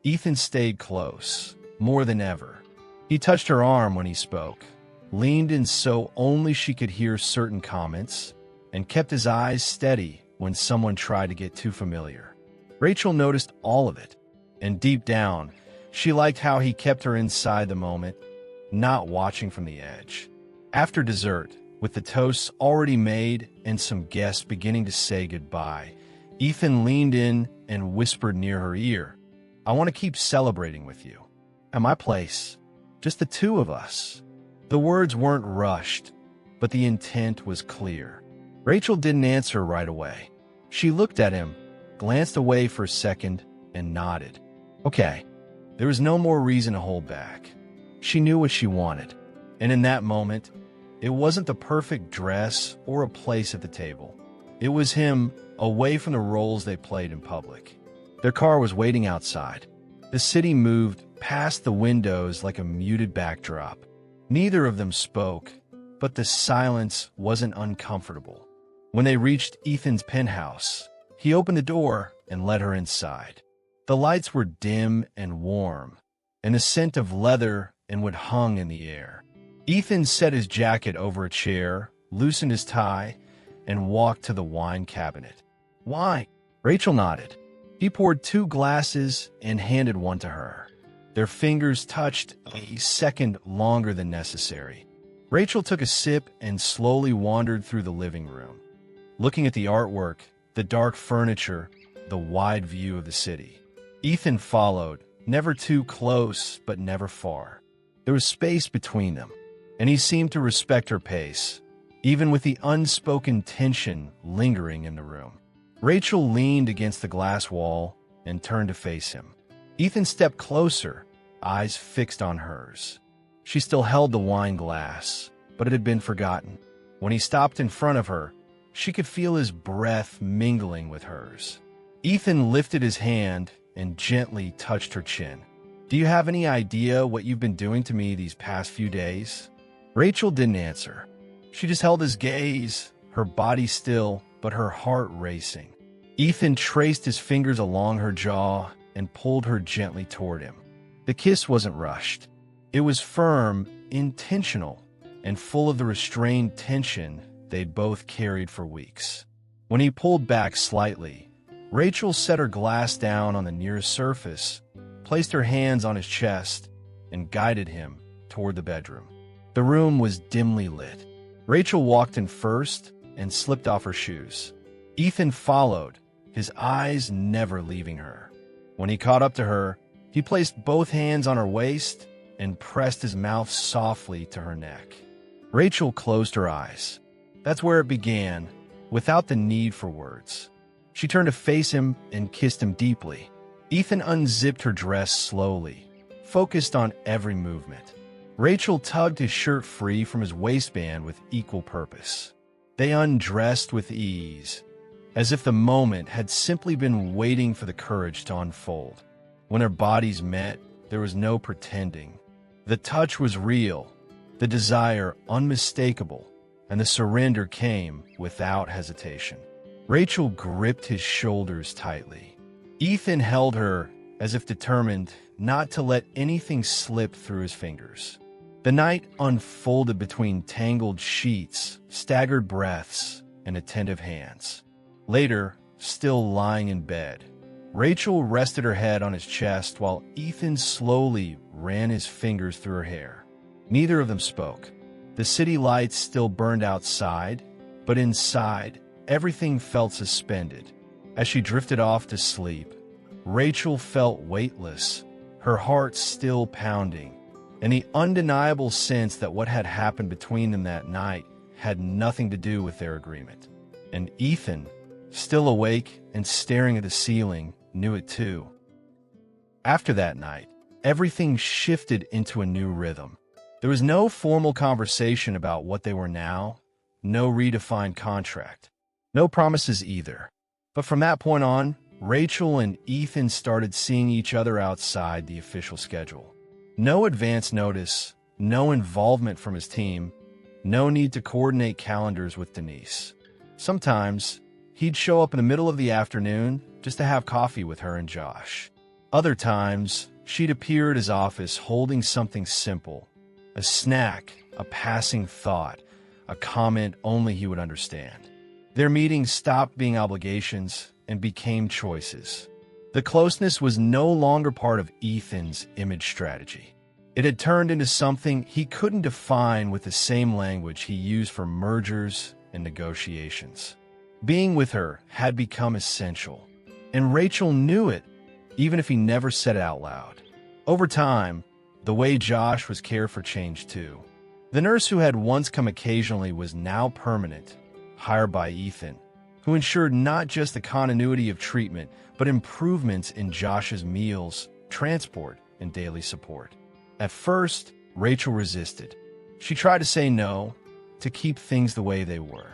Ethan stayed close, more than ever. He touched her arm when he spoke, leaned in so only she could hear certain comments, and kept his eyes steady when someone tried to get too familiar. Rachel noticed all of it, and deep down, she liked how he kept her inside the moment, not watching from the edge. After dessert, with the toasts already made and some guests beginning to say goodbye, Ethan leaned in and whispered near her ear, "I want to keep celebrating with you. At my place, just the two of us." The words weren't rushed, but the intent was clear. Rachel didn't answer right away. She looked at him, glanced away for a second, and nodded. Okay. There was no more reason to hold back. She knew what she wanted, and in that moment, it wasn't the perfect dress or a place at the table. It was him, away from the roles they played in public. Their car was waiting outside. The city moved past the windows like a muted backdrop. Neither of them spoke, but the silence wasn't uncomfortable. When they reached Ethan's penthouse, he opened the door and let her inside. The lights were dim and warm, and the scent of leather and wood hung in the air. Ethan set his jacket over a chair, loosened his tie, and walked to the wine cabinet. "Wine?" Rachel nodded. He poured 2 glasses and handed one to her. Their fingers touched a second longer than necessary. Rachel took a sip and slowly wandered through the living room, looking at the artwork, the dark furniture, the wide view of the city. Ethan followed, never too close, but never far. There was space between them, and he seemed to respect her pace, even with the unspoken tension lingering in the room. Rachel leaned against the glass wall and turned to face him. Ethan stepped closer, eyes fixed on hers. She still held the wine glass, but it had been forgotten. When he stopped in front of her, she could feel his breath mingling with hers. Ethan lifted his hand and gently touched her chin. "Do you have any idea what you've been doing to me these past few days?" Rachel didn't answer. She just held his gaze, her body still, but her heart racing. Ethan traced his fingers along her jaw and pulled her gently toward him. The kiss wasn't rushed. It was firm, intentional, and full of the restrained tension they'd both carried for weeks. When he pulled back slightly, Rachel set her glass down on the nearest surface, placed her hands on his chest, and guided him toward the bedroom. The room was dimly lit. Rachel walked in first and slipped off her shoes. Ethan followed, his eyes never leaving her. When he caught up to her, he placed both hands on her waist and pressed his mouth softly to her neck. Rachel closed her eyes. That's where it began, without the need for words. She turned to face him and kissed him deeply. Ethan unzipped her dress slowly, focused on every movement. Rachel tugged his shirt free from his waistband with equal purpose. They undressed with ease, as if the moment had simply been waiting for the courage to unfold. When their bodies met, there was no pretending. The touch was real, the desire unmistakable, and the surrender came without hesitation. Rachel gripped his shoulders tightly. Ethan held her as if determined not to let anything slip through his fingers. The night unfolded between tangled sheets, staggered breaths, and attentive hands. Later, still lying in bed, Rachel rested her head on his chest while Ethan slowly ran his fingers through her hair. Neither of them spoke. The city lights still burned outside, but inside, everything felt suspended. As she drifted off to sleep, Rachel felt weightless, her heart still pounding, and the undeniable sense that what had happened between them that night had nothing to do with their agreement. And Ethan, still awake and staring at the ceiling, knew it too. After that night, everything shifted into a new rhythm. There was no formal conversation about what they were now, no redefined contract, no promises either. But from that point on, Rachel and Ethan started seeing each other outside the official schedule. No advance notice, no involvement from his team, no need to coordinate calendars with Denise. Sometimes, he'd show up in the middle of the afternoon just to have coffee with her and Josh. Other times, she'd appear at his office holding something simple, a snack, a passing thought, a comment only he would understand. Their meetings stopped being obligations and became choices. The closeness was no longer part of Ethan's image strategy. It had turned into something he couldn't define with the same language he used for mergers and negotiations. Being with her had become essential, and Rachel knew it, even if he never said it out loud. Over time, the way Josh was cared for changed too. The nurse who had once come occasionally was now permanent, hired by Ethan, who ensured not just the continuity of treatment, but improvements in Josh's meals, transport, and daily support. At first, Rachel resisted. She tried to say no, to keep things the way they were.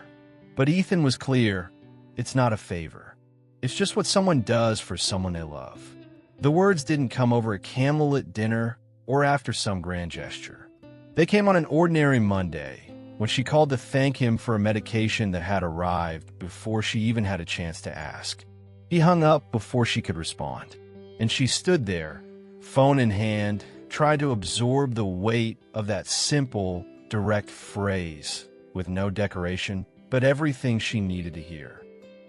But Ethan was clear, it's not a favor. It's just what someone does for someone they love. The words didn't come over a candlelit dinner or after some grand gesture. They came on an ordinary Monday, when she called to thank him for a medication that had arrived before she even had a chance to ask. He hung up before she could respond, and she stood there, phone in hand, tried to absorb the weight of that simple, direct phrase, with no decoration, but everything she needed to hear.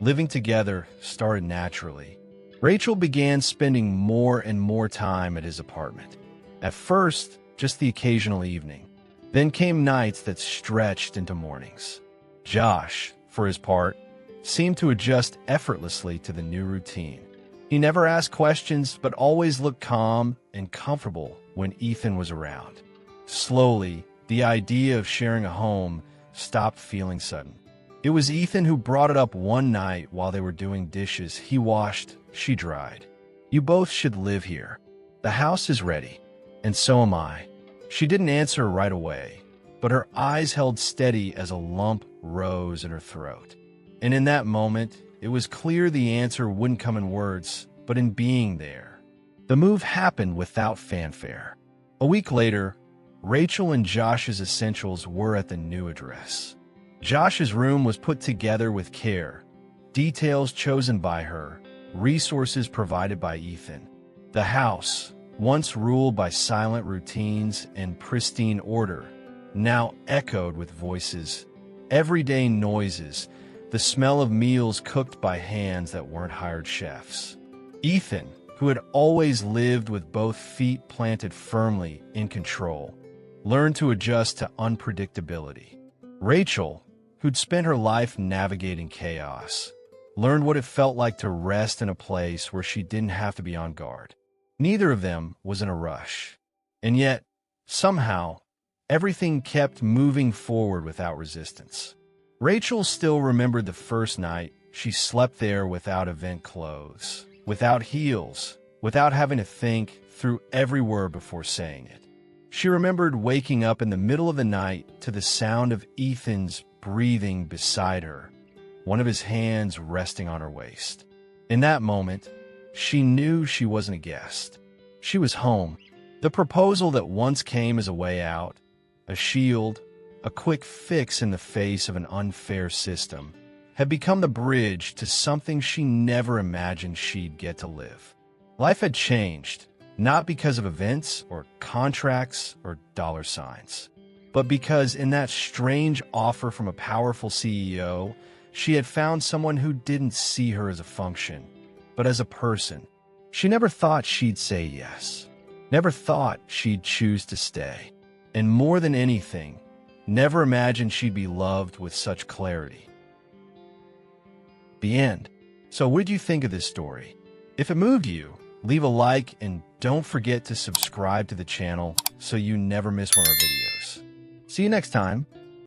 Living together started naturally. Rachel began spending more and more time at his apartment. At first, just the occasional evening. Then came nights that stretched into mornings. Josh, for his part, seemed to adjust effortlessly to the new routine. He never asked questions, but always looked calm and comfortable when Ethan was around. Slowly, the idea of sharing a home stopped feeling sudden. It was Ethan who brought it up one night while they were doing dishes. He washed, she dried. "You both should live here. The house is ready, and so am I." She didn't answer right away, but her eyes held steady as a lump rose in her throat. And in that moment, it was clear the answer wouldn't come in words, but in being there. The move happened without fanfare. A week later, Rachel and Josh's essentials were at the new address. Josh's room was put together with care, details chosen by her, resources provided by Ethan. The house, once ruled by silent routines and pristine order, now echoed with voices, everyday noises, the smell of meals cooked by hands that weren't hired chefs. Ethan, who had always lived with both feet planted firmly in control, learned to adjust to unpredictability. Rachel, who'd spent her life navigating chaos, learned what it felt like to rest in a place where she didn't have to be on guard. Neither of them was in a rush. And yet, somehow, everything kept moving forward without resistance. Rachel still remembered the first night she slept there without event clothes, without heels, without having to think through every word before saying it. She remembered waking up in the middle of the night to the sound of Ethan's breathing beside her, one of his hands resting on her waist. In that moment, she knew she wasn't a guest. She was home. The proposal that once came as a way out, a shield, a quick fix in the face of an unfair system, had become the bridge to something she never imagined she'd get to live. Life had changed, not because of events or contracts or dollar signs, but because in that strange offer from a powerful CEO, she had found someone who didn't see her as a function, but as a person. She never thought she'd say yes, never thought she'd choose to stay, and more than anything, never imagined she'd be loved with such clarity. The end. So what did you think of this story? If it moved you, leave a like and don't forget to subscribe to the channel so you never miss one of our videos. See you next time.